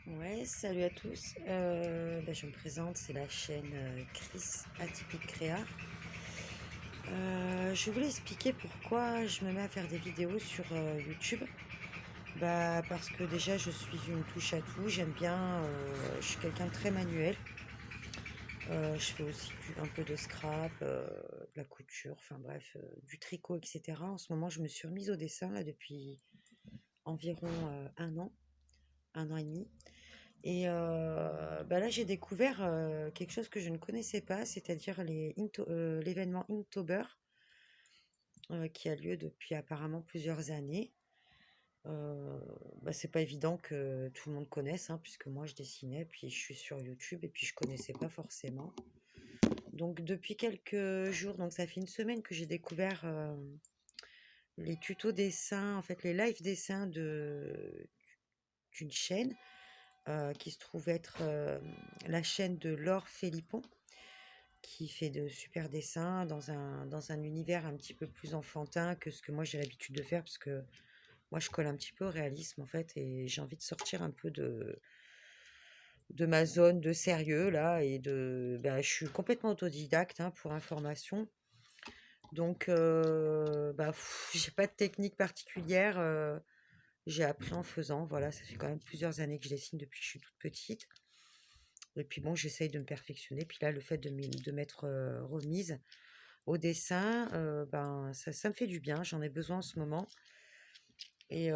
Ouais, salut à tous. Je me présente, c'est la chaîne Chris Atypique Créa. Je voulais expliquer pourquoi je me mets à faire des vidéos sur YouTube. Parce que déjà je suis une touche à tout, j'aime bien, je suis quelqu'un de très manuel. Je fais aussi un peu de scrap, de la couture, enfin bref, du tricot, etc. En ce moment, je me suis remise au dessin là depuis environ un an et demi. Et là, j'ai découvert quelque chose que je ne connaissais pas, c'est-à-dire l'événement Inktober, qui a lieu depuis apparemment plusieurs années. Euh, c'est pas évident que tout le monde connaisse, hein, puisque moi je dessinais, puis je suis sur YouTube et puis je connaissais pas forcément. Donc depuis quelques jours, donc ça fait une semaine que j'ai découvert les tutos dessins, en fait les live dessins d'une chaîne qui se trouve être la chaîne de Laure Philippon, qui fait de super dessins dans un univers un petit peu plus enfantin que ce que moi j'ai l'habitude de faire, parce que moi je colle un petit peu au réalisme en fait, et j'ai envie de sortir un peu de ma zone de sérieux là, je suis complètement autodidacte, hein, pour information. Donc j'ai pas de technique particulière, j'ai appris en faisant, voilà, ça fait quand même plusieurs années que je dessine depuis que je suis toute petite. Et puis bon, j'essaye de me perfectionner. Puis là, le fait de m'être remise au dessin, ça me fait du bien. J'en ai besoin en ce moment. Et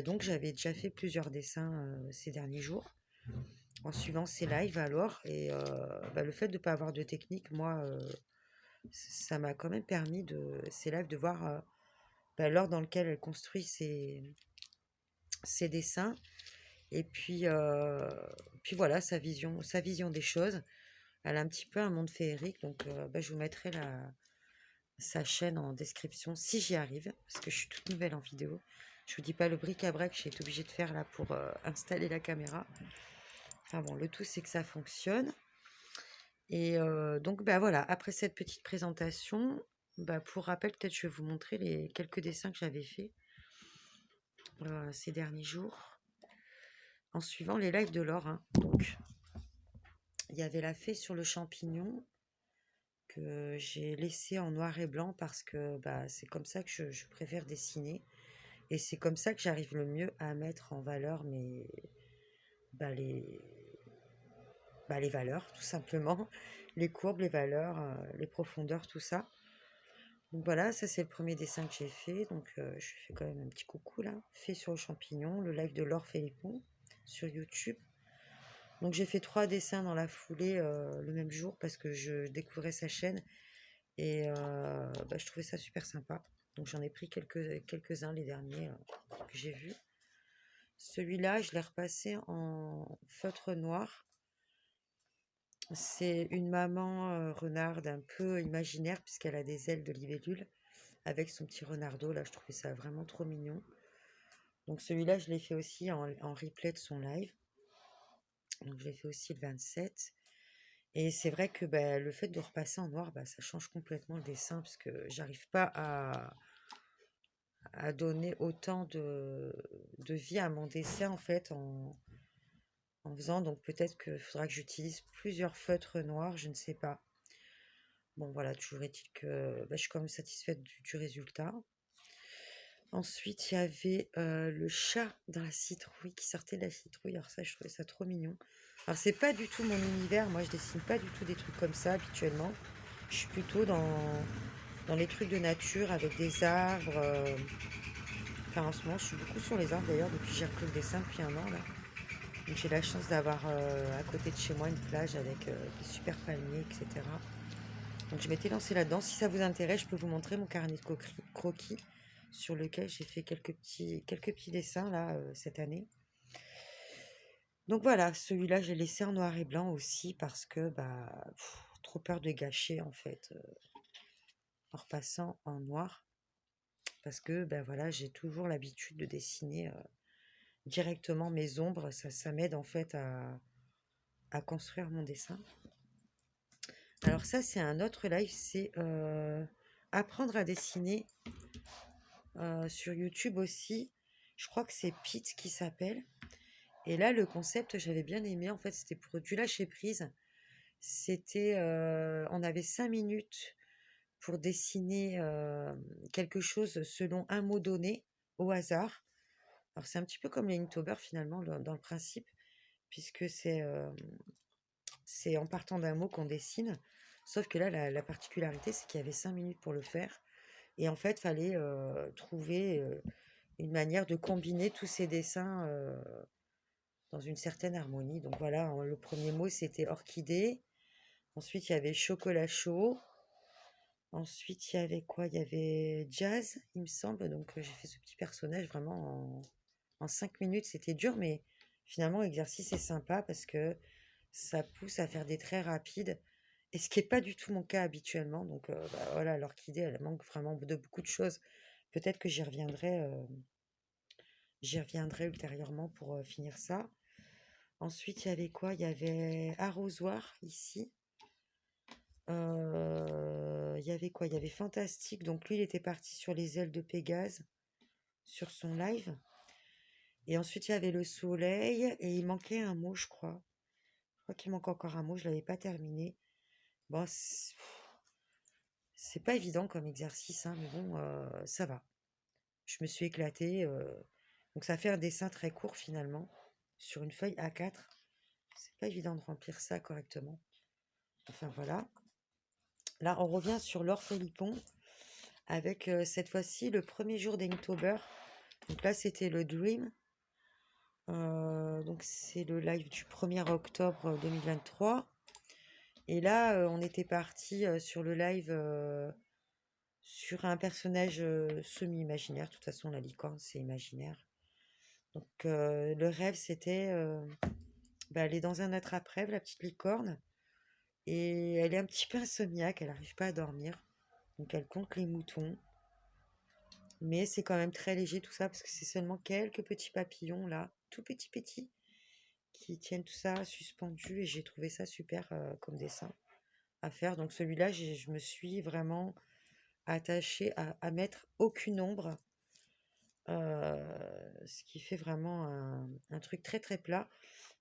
donc, j'avais déjà fait plusieurs dessins ces derniers jours en suivant ces lives alors. Et le fait de ne pas avoir de technique, moi, ça m'a quand même permis ces lives de voir l'ordre dans lequel elle construit ses dessins. Et puis voilà, sa vision des choses. Elle a un petit peu un monde féerique, donc je vous mettrai sa chaîne en description si j'y arrive, parce que je suis toute nouvelle en vidéo. Je vous dis pas le bric-à-brac que j'ai été obligée de faire là pour installer la caméra. Enfin bon, le tout c'est que ça fonctionne. Et voilà, après cette petite présentation, pour rappel, peut-être je vais vous montrer les quelques dessins que j'avais faits ces derniers jours, en suivant les lives de Laure, hein. Donc, il y avait la fée sur le champignon, que j'ai laissé en noir et blanc parce que c'est comme ça que je préfère dessiner, et c'est comme ça que j'arrive le mieux à mettre en valeur bah, les, les valeurs, tout simplement, les courbes, les valeurs, les profondeurs, tout ça. Donc voilà, ça c'est le premier dessin que j'ai fait, donc je lui fais quand même un petit coucou là, fait sur le champignon, le live de Laure Philippon sur YouTube. Donc j'ai fait 3 dessins dans la foulée le même jour parce que je découvrais sa chaîne. Et je trouvais ça super sympa. Donc j'en ai pris quelques-uns, les derniers que j'ai vus. Celui-là, je l'ai repassé en feutre noir. C'est une maman renarde un peu imaginaire, puisqu'elle a des ailes de libellule avec son petit renardeau. Là, je trouvais ça vraiment trop mignon. Donc celui-là, je l'ai fait aussi en replay de son live. Donc je l'ai fait aussi le 27. Et c'est vrai que le fait de repasser en noir, ça change complètement le dessin, parce que j'arrive pas à donner autant de vie à mon dessin en fait en faisant. Donc peut-être qu'il faudra que j'utilise plusieurs feutres noirs, je ne sais pas. Bon voilà, toujours est-il que je suis quand même satisfaite du résultat. Ensuite, il y avait le chat dans la citrouille, qui sortait de la citrouille. Alors ça, je trouvais ça trop mignon. Alors c'est pas du tout mon univers, moi je dessine pas du tout des trucs comme ça habituellement. Je suis plutôt dans les trucs de nature avec des arbres. Enfin, en ce moment, je suis beaucoup sur les arbres d'ailleurs, depuis que j'ai repris le dessin depuis un an là. Donc j'ai la chance d'avoir à côté de chez moi une plage avec des super palmiers, etc. Donc je m'étais lancée là-dedans. Si ça vous intéresse, je peux vous montrer mon carnet de croquis sur lequel j'ai fait quelques petits dessins là cette année. Donc voilà, celui-là j'ai laissé en noir et blanc aussi parce que trop peur de gâcher en fait en repassant en noir, parce que voilà, j'ai toujours l'habitude de dessiner directement mes ombres. Ça m'aide en fait à construire mon dessin. Alors ça, c'est un autre live, c'est apprendre à dessiner sur YouTube aussi. Je crois que c'est Pete qui s'appelle. Et là, le concept, j'avais bien aimé. En fait, c'était pour du lâcher prise. C'était, on avait 5 minutes pour dessiner quelque chose selon un mot donné au hasard. Alors, c'est un petit peu comme les Inktober finalement dans le principe, puisque c'est en partant d'un mot qu'on dessine. Sauf que là, la particularité, c'est qu'il y avait 5 minutes pour le faire. Et en fait, il fallait trouver une manière de combiner tous ces dessins dans une certaine harmonie. Donc voilà, le premier mot, c'était orchidée. Ensuite, il y avait chocolat chaud. Ensuite, il y avait quoi? Il y avait jazz, il me semble. Donc, j'ai fait ce petit personnage vraiment en 5 minutes. C'était dur, mais finalement, l'exercice est sympa parce que ça pousse à faire des traits rapides. Et ce qui n'est pas du tout mon cas habituellement. Donc, bah, voilà, l'orchidée, elle manque vraiment de beaucoup de choses. Peut-être que j'y reviendrai ultérieurement pour finir ça. Ensuite, il y avait quoi? Il y avait arrosoir ici. Il y avait quoi? Il y avait Fantastique. Donc lui, il était parti sur les ailes de Pégase, sur son live. Et ensuite, il y avait le soleil. Et il manquait un mot, je crois. Je crois qu'il manque encore un mot. Je ne l'avais pas terminé. Bon, c'est pas évident comme exercice, hein, mais bon, ça va. Je me suis éclatée. Donc ça fait un dessin très court finalement, sur une feuille A4. C'est pas évident de remplir ça correctement. Enfin voilà. Là, on revient sur l'orphelipon avec cette fois-ci le premier jour d'Inktober. Donc là, c'était le Dream. Donc c'est le live du 1er octobre 2023. Et là, on était parti sur le live sur un personnage semi-imaginaire. De toute façon, la licorne, c'est imaginaire. Donc le rêve, c'était elle est dans un attrape-rêve, la petite licorne. Et elle est un petit peu insomniaque, elle n'arrive pas à dormir. Donc elle compte les moutons. Mais c'est quand même très léger tout ça, parce que c'est seulement quelques petits papillons là, tout petits, qui tiennent tout ça suspendu. Et j'ai trouvé ça super comme dessin à faire. Donc celui-là, je me suis vraiment attachée à mettre aucune ombre. Ce qui fait vraiment un truc très très plat.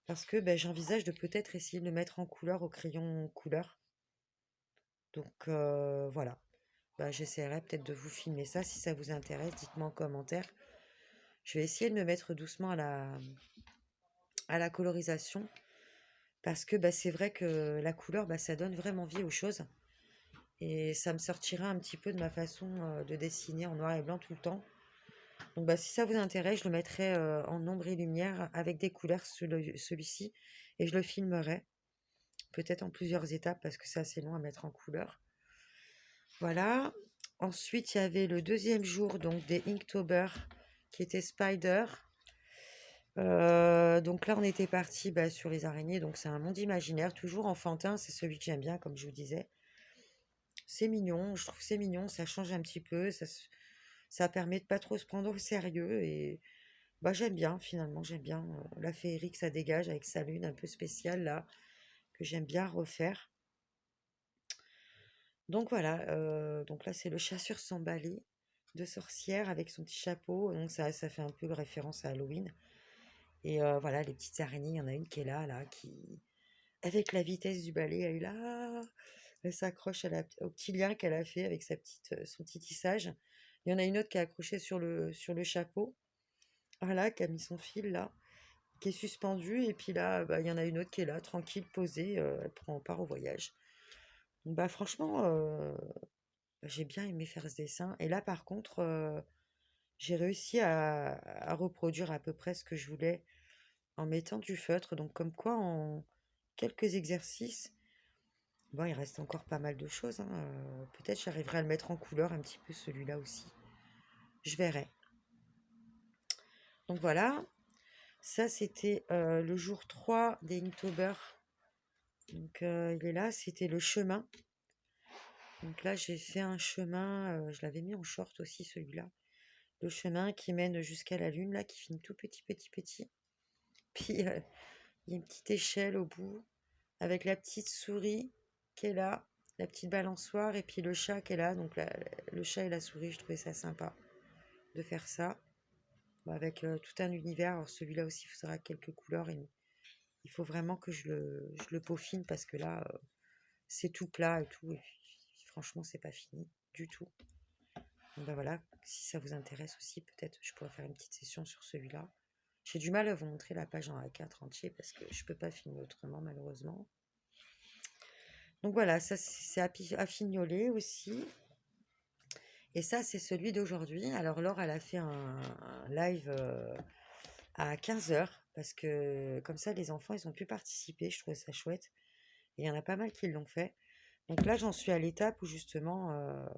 Parce que j'envisage de peut-être essayer de le mettre en couleur au crayon couleur. Donc voilà. J'essaierai peut-être de vous filmer ça si ça vous intéresse. Dites-moi en commentaire. Je vais essayer de me mettre doucement à la colorisation. Parce que c'est vrai que la couleur, ça donne vraiment vie aux choses. Et ça me sortira un petit peu de ma façon de dessiner en noir et blanc tout le temps. Donc si ça vous intéresse, je le mettrai en ombre et lumière avec des couleurs celui-ci. Et je le filmerai. Peut-être en plusieurs étapes parce que c'est assez long à mettre en couleur. Voilà. Ensuite, il y avait le deuxième jour donc des Inktober qui était Spider. Donc là, on était parti sur les araignées. Donc c'est un monde imaginaire, toujours enfantin. C'est celui que j'aime bien, comme je vous disais. C'est mignon, je trouve que c'est mignon. Ça change un petit peu. Ça permet de pas trop se prendre au sérieux. Et j'aime bien, finalement. J'aime bien la féerie que ça dégage avec sa lune un peu spéciale là, que j'aime bien refaire. Donc voilà, donc là c'est le chat sur son balai de sorcière avec son petit chapeau, donc ça fait un peu référence à Halloween. Et voilà, les petites araignées, il y en a une qui est là, qui, avec la vitesse du balai, elle est là, elle s'accroche au petit lien qu'elle a fait avec son petit tissage. Il y en a une autre qui est accrochée sur le chapeau, voilà, qui a mis son fil là, qui est suspendue, et puis là, il y en a une autre qui est là, tranquille, posée, elle prend part au voyage. Donc franchement, j'ai bien aimé faire ce dessin. Et là, par contre, j'ai réussi à reproduire à peu près ce que je voulais en mettant du feutre. Donc, comme quoi, en quelques exercices, il reste encore pas mal de choses, hein. Peut-être j'arriverai à le mettre en couleur un petit peu celui-là aussi. Je verrai. Donc voilà, ça c'était le jour 3 des Inktober. Donc il est là, c'était le chemin. Donc là, j'ai fait un chemin, je l'avais mis en short aussi celui-là. Le chemin qui mène jusqu'à la lune, là, qui finit tout petit. Puis, il y a une petite échelle au bout, avec la petite souris qui est là, la petite balançoire, et puis le chat qui est là. Donc, le chat et la souris, je trouvais ça sympa de faire ça. avec tout un univers. Alors celui-là aussi, il faudra quelques couleurs. Et il faut vraiment que je le peaufine parce que là, c'est tout plat et tout. Et franchement, c'est pas fini du tout. Donc bah voilà, si ça vous intéresse aussi, peut-être je pourrais faire une petite session sur celui-là. J'ai du mal à vous montrer la page en A4 entier parce que je peux pas filmer autrement malheureusement. Donc voilà, ça c'est à fignoler aussi. Et ça c'est celui d'aujourd'hui. Alors Laure elle a fait un live à 15h parce que comme ça les enfants ils ont pu participer. Je trouvais ça chouette. Et il y en a pas mal qui l'ont fait. Donc là j'en suis à l'étape où justement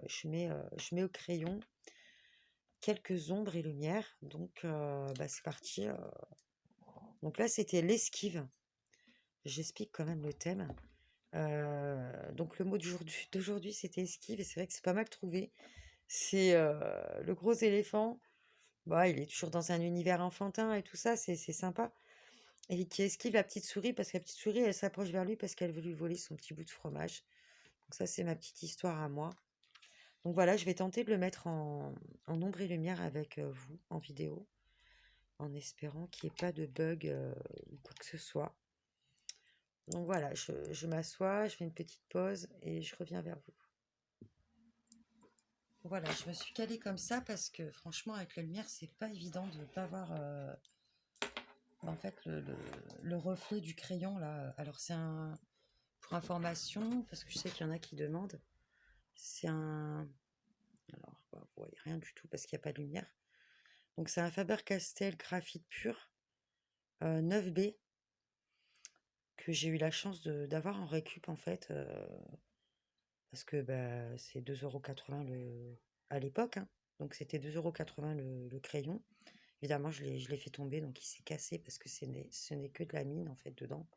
je mets au crayon quelques ombres et lumières. Donc bah, c'est parti. Donc là c'était l'esquive. J'explique quand même le thème. Donc le mot d'aujourd'hui c'était esquive et c'est vrai que c'est pas mal trouvé. C'est le gros éléphant. Bah, il est toujours dans un univers enfantin et tout ça, c'est sympa. Et qui esquive la petite souris parce que la petite souris elle s'approche vers lui parce qu'elle veut lui voler son petit bout de fromage. Donc ça c'est ma petite histoire à moi. Donc voilà, je vais tenter de le mettre en ombre et lumière avec vous en vidéo, en espérant qu'il n'y ait pas de bug ou quoi que ce soit. Donc voilà, je m'assois, je fais une petite pause et je reviens vers vous. Voilà, je me suis calée comme ça parce que franchement, avec la lumière, c'est pas évident de ne pas voir en fait le reflet du crayon là. Alors, c'est un. Pour information, parce que je sais qu'il y en a qui demandent, c'est un. Alors, bah, vous voyez rien du tout parce qu'il n'y a pas de lumière. Donc, c'est un Faber-Castell graphite pur 9B que j'ai eu la chance d'avoir en récup en fait. Parce que bah, c'est 2,80 € à l'époque. Hein. Donc c'était 2,80 € le crayon. Évidemment, je l'ai fait tomber, donc il s'est cassé parce que ce n'est que de la mine en fait dedans.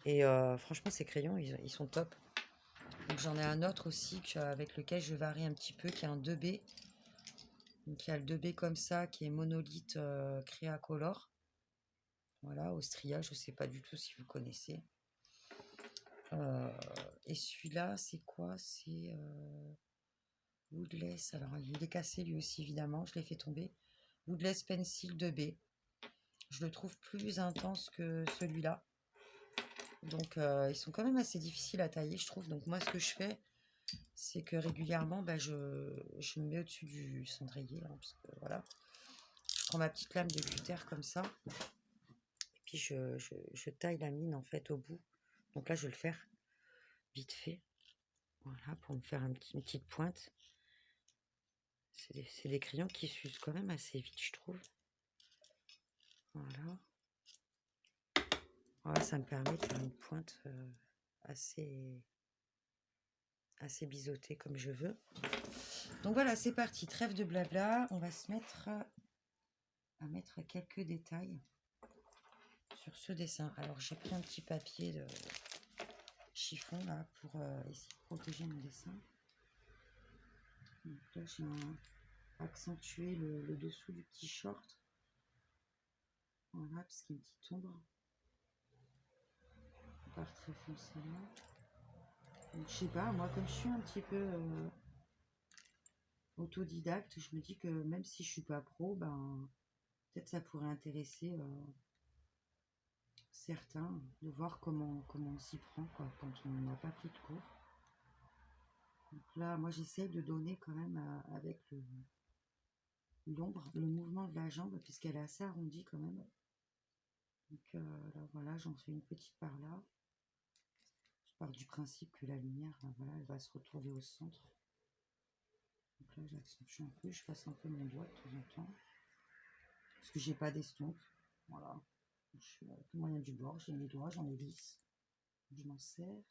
Et franchement, ces crayons, ils sont top. Donc j'en ai un autre aussi avec lequel je varie un petit peu, qui est un 2B. Donc il y a le 2B comme ça, qui est monolithe Créacolor. Voilà, Austria, je ne sais pas du tout si vous connaissez. Et celui-là, c'est quoi? C'est Woodless. Alors, il est cassé lui aussi, évidemment. Je l'ai fait tomber. Woodless Pencil 2B. Je le trouve plus intense que celui-là. Donc, ils sont quand même assez difficiles à tailler, je trouve. Donc, moi, ce que je fais, c'est que régulièrement, bah, je me mets au-dessus du cendrier. Hein, parce que, voilà. Je prends ma petite lame de cutter comme ça. Et puis, je taille la mine, en fait, au bout. Donc là, je vais le faire vite fait. Voilà, pour me faire une petite pointe. C'est des crayons qui s'usent quand même assez vite, je trouve. Voilà. Voilà, ça me permet de faire une pointe assez biseautée comme je veux. Donc voilà, c'est parti. Trêve de blabla. On va se mettre à mettre quelques détails sur ce dessin. Alors, j'ai pris un petit papier de chiffon là pour essayer de protéger mon dessin. Donc là, j'ai accentué le dessous du petit short. Voilà, parce qu'il y a une petite ombre. Pas très foncé là. Donc, je sais pas, moi, comme je suis un petit peu autodidacte, je me dis que même si je suis pas pro, ben peut-être ça pourrait intéresser certains de voir comment on s'y prend quoi, quand on n'a pas pris de cours. Donc là, moi j'essaie de donner quand même avec l'ombre, le mouvement de la jambe, puisqu'elle est assez arrondie quand même. Donc là voilà, j'en fais une petite par là. Je pars du principe que la lumière, voilà, elle va se retrouver au centre. Donc là j'accentue un peu, je passe un peu mon doigt de temps en temps. Parce que j'ai pas d'estompe. Voilà. Je suis avec le moyen du bord, j'ai mes doigts, j'en ai 10. Je m'en sers.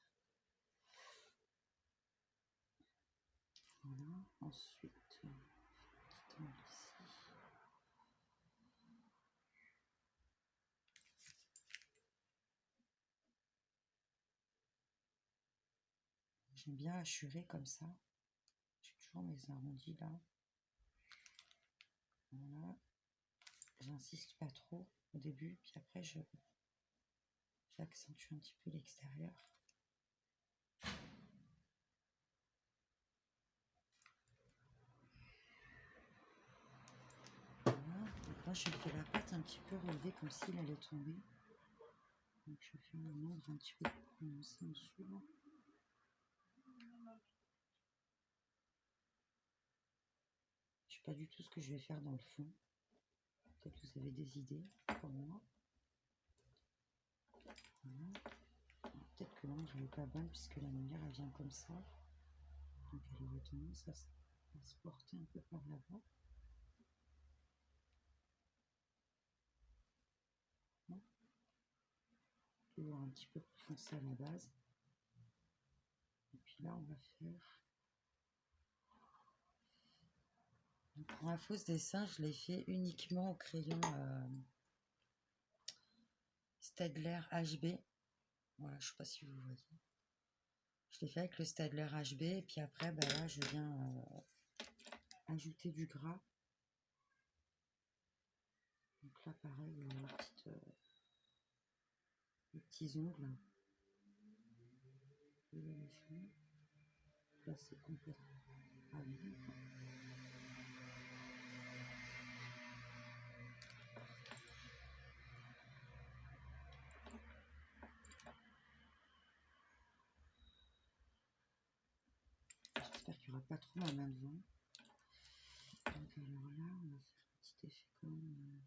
Voilà. Ensuite, petit angle ici. J'aime bien hachurer comme ça. J'ai toujours mes arrondis là. Voilà. J'insiste pas trop au début, puis après j'accentue un petit peu l'extérieur. Voilà. je fais la pâte un petit peu relevée comme s'il allait tomber. Donc je fais un ombre un petit peu plus prononcé en dessous. Là. Je sais pas du tout ce que je vais faire dans le fond. Peut-être que vous avez des idées pour moi. Voilà. Peut-être que l'ombre n'est pas bonne puisque la lumière elle vient comme ça. Donc elle aurait tendance à se porter un peu par là-bas. Toujours un petit peu plus foncé à la base. Et puis là on va faire... Donc pour un faux dessin, je l'ai fait uniquement au crayon Staedtler HB. Voilà, je sais pas si vous voyez. Je l'ai fait avec le Staedtler HB et puis après, bah là, je viens ajouter du gras. Donc là, pareil, les petits ongles. Là, c'est complètement... Ah, oui. J'espère qu'il n'y aura pas trop ma main devant. Donc alors là, on va faire un petit effet comme...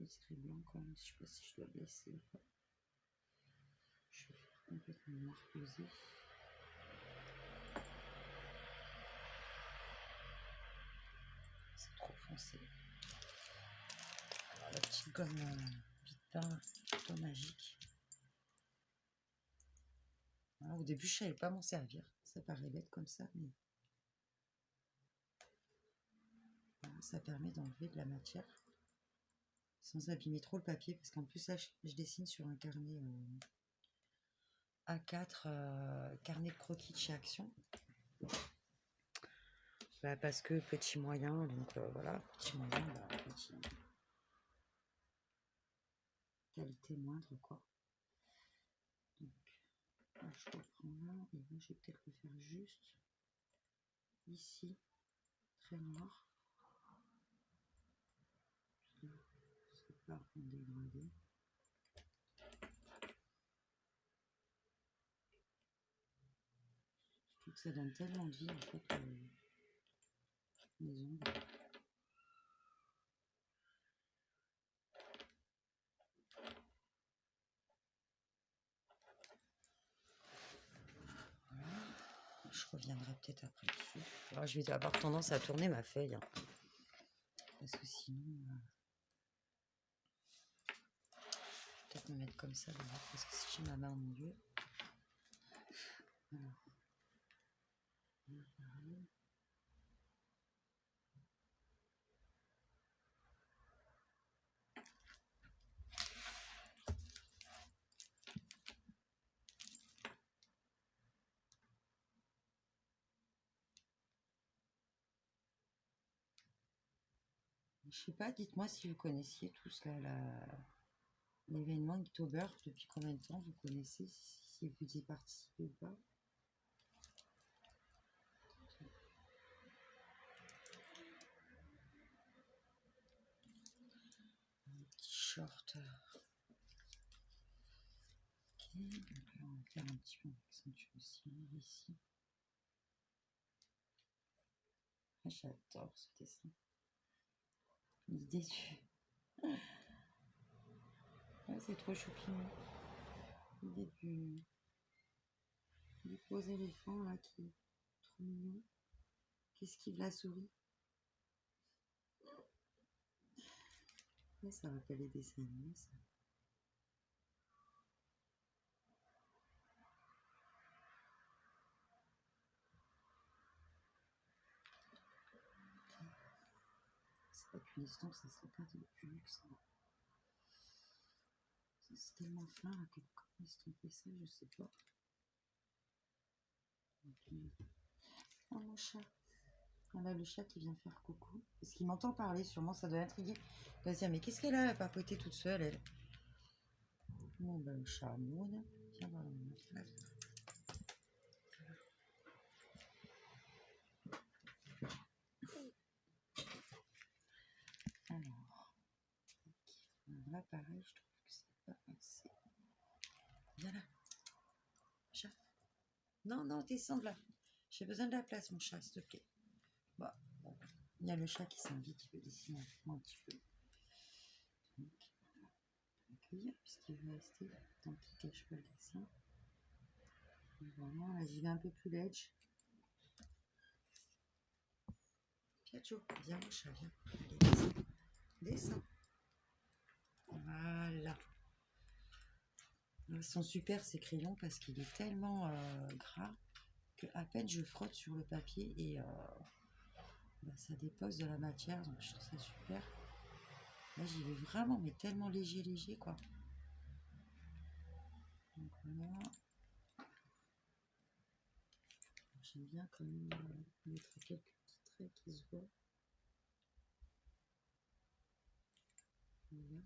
Il serait blanc quand même, je sais pas si je dois le laisser ou pas. Je vais faire complètement noir posé. C'est trop foncé. Alors, la petite gomme Pita, plutôt magique. Voilà, au début, je ne savais pas m'en servir. Ça paraît bête comme ça, mais voilà, ça permet d'enlever de la matière sans abîmer trop le papier. Parce qu'en plus, là, je dessine sur un carnet A4, carnet de croquis de chez Action. Bah, parce que petit moyen, donc voilà, petit moyen, bah, petit... qualité moindre, quoi. Donc, là, je reprends là, et là, je vais peut-être le faire juste ici, très noir. C'est pas en dégradé. Je trouve que ça donne tellement de vie, en fait, les ongles. Je reviendrai peut-être après dessus. Alors, je vais avoir tendance à tourner ma feuille. Hein, parce que sinon... peut-être me mettre comme ça d'abord. Parce que si j'ai ma main au milieu... Alors... Là, pareil. Je sais pas, dites-moi si vous connaissiez tous l'événement Inktober. Depuis combien de temps vous connaissez, si vous y participez ou pas? Un petit short. Ok, donc là on va faire un petit peu accentuer aussi ici. Ah, j'adore ce dessin. L'idée du... Ouais, c'est trop choupineux. L'idée du gros éléphant là qui est trop mignon. Qui esquive la souris. Ouais, ça rappelle les dessins animés, ça. C'est pas qu'une estompe, ça serait pas de plus luxe. C'est tellement fin là que comment estomper ça, je sais pas. Oh mon chat. Ah, là le chat qui vient faire coucou. Parce qu'il m'entend parler, sûrement ça doit intriguer. Il doit se dire mais qu'est-ce qu'elle a à papoter toute seule elle. Bon ben le chat Moon. Viens voir la fenêtre. là, pareil, je trouve que c'est pas assez. Viens là. Chat. Non, non, descends de là. J'ai besoin de la place, mon chat, s'il te plaît. Bon, il y a le chat qui s'invite, qui veut dessiner avec moi un petit peu. Donc, on va l'accueillir puisqu'il veut rester. Tant qu'il cache pas le dessin. Vraiment, là, j'y vais un peu plus l'edge. Piaggio, viens, mon chat, viens. Allez, descends. Descends. Voilà. Ils sont super ces crayons parce qu'il est tellement gras que à peine je frotte sur le papier et ça dépose de la matière, donc je trouve ça super. Là j'y vais vraiment mais tellement léger quoi. Donc voilà. J'aime bien quand même mettre quelques petits traits qui se voient. Voilà.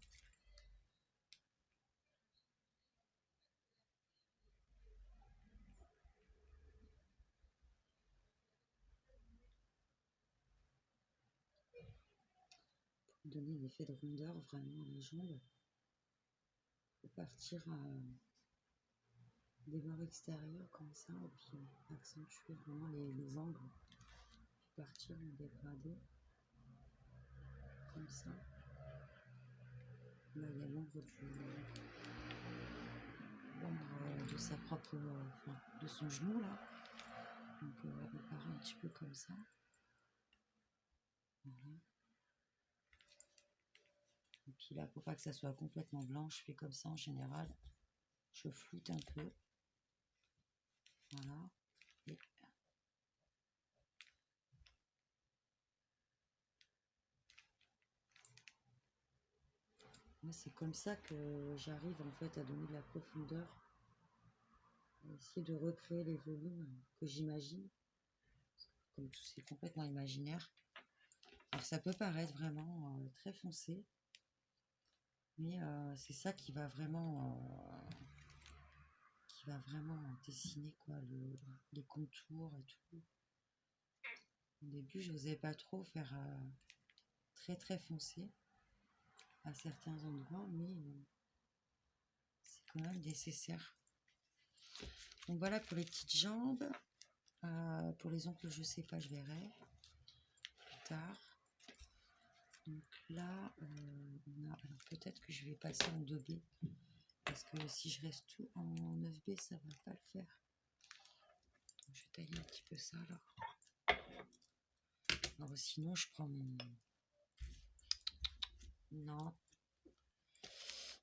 Pour donner un effet de rondeur vraiment à la jambe. Faut partir à des bords extérieurs comme ça et puis accentuer vraiment les angles. Puis partir en dégradé comme ça. Là il y a l'ombre de sa propre, enfin, de son genou là. Donc on va préparer un petit peu comme ça. Voilà. Et puis là, pour pas que ça soit complètement blanc, je fais comme ça en général. Je floute un peu. Voilà. Et moi, c'est comme ça que j'arrive en fait à donner de la profondeur. À essayer de recréer les volumes que j'imagine. Comme tout c'est complètement imaginaire. Alors ça peut paraître vraiment très foncé. Mais c'est ça qui va vraiment dessiner quoi, les contours et tout. Au début, je n'osais pas trop faire très foncé à certains endroits, mais c'est quand même nécessaire. Donc voilà pour les petites jambes. Pour les ongles, je sais pas, je verrai plus tard. Donc là, alors peut-être que je vais passer en 2B. Parce que si je reste tout en 9B, ça va pas le faire. Donc je vais tailler un petit peu ça alors. Alors sinon, je prends mon... Non.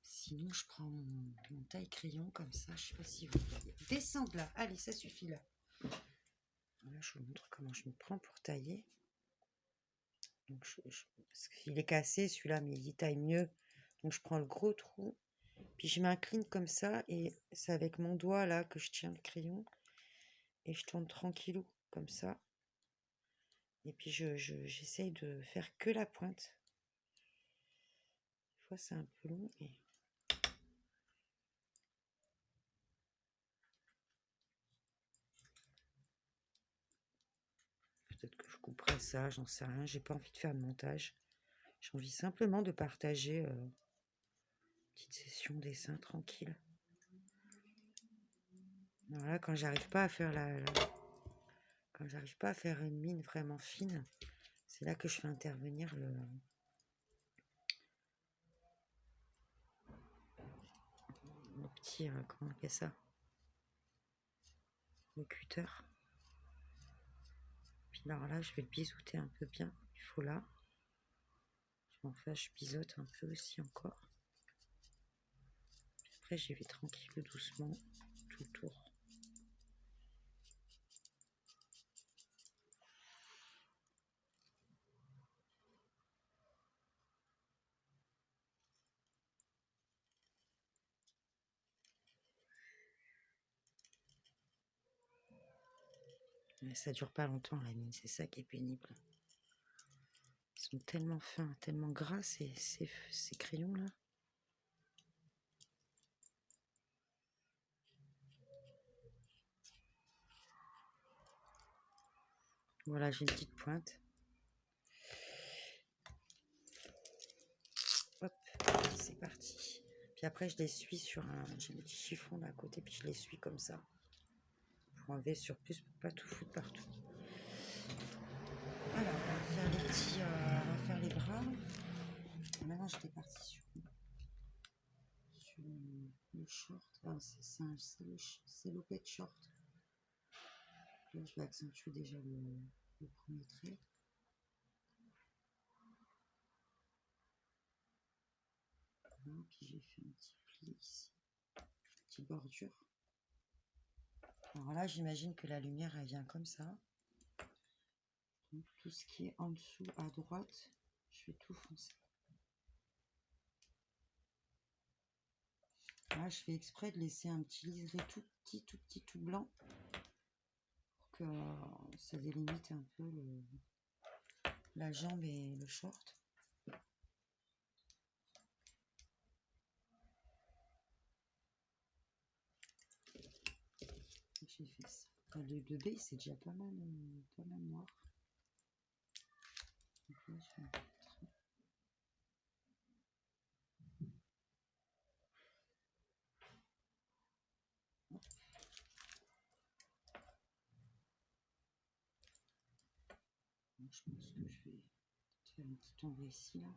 Sinon, je prends mon taille-crayon comme ça. Je sais pas si vous voyez. Descendre là. Allez, ça suffit là. Voilà, je vous montre comment je me prends pour tailler. Donc, parce qu'il est cassé celui-là, mais il taille mieux. Donc, je prends le gros trou. Puis, je m'incline comme ça. Et c'est avec mon doigt là que je tiens le crayon. Et je tourne tranquillou comme ça. Et puis, j'essaye de faire que la pointe. Des fois, c'est un peu long. Et... peut-être que je couperai ça, j'en sais rien. J'ai pas envie de faire de montage. J'ai envie simplement de partager une petite session dessin tranquille. Voilà, quand j'arrive pas à faire quand j'arrive pas à faire une mine vraiment fine, c'est là que je fais intervenir le petit, comment on appelle ça, le cutter. Puis alors là, je vais le bisouter un peu bien. Il faut là. Enfin, je biseaute un peu aussi encore. Puis après, j'y vais tranquille, doucement, tout le tour. Mais ça dure pas longtemps la mine, c'est ça qui est pénible. Ils sont tellement fins, tellement gras ces crayons là. Voilà, j'ai une petite pointe. Hop, c'est parti. Puis après, je l'essuie sur un... J'ai un petit chiffon là à côté, puis je l'essuie comme ça. Pour enlever le surplus, pour pas tout foutre partout. Alors, on va faire les petits... on va faire les bras. Maintenant, j'étais partie sur le short. Ah, c'est l'opette short. Là, je vais accentuer déjà le premier trait. Voilà, puis j'ai fait un petit pli ici, une petite bordure. Alors là, j'imagine que la lumière, elle vient comme ça. Donc, tout ce qui est en dessous à droite, je vais tout foncer. Là, je fais exprès de laisser un petit liseré tout blanc pour que ça délimite un peu la jambe et le short. J'ai fait ça. Le 2B, c'est déjà pas mal noir. Donc là, je vais je pense que je vais faire un petit ombre ici, là.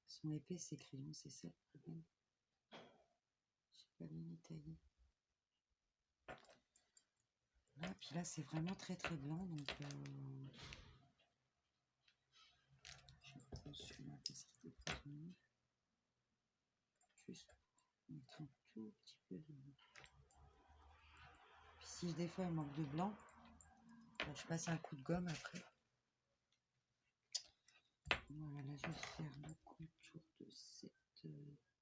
Son épais, ces crayons, c'est ça le problème. J'ai pas bien détaillé. Là, puis là, c'est vraiment très blanc, donc je prends celui-là qui serait pas mieux. Juste mettre un tout petit peu de... Puis si des fois il manque de blanc, bon, je passe un coup de gomme après. Voilà, là je vais faire le contour de cette...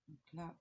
Donc là,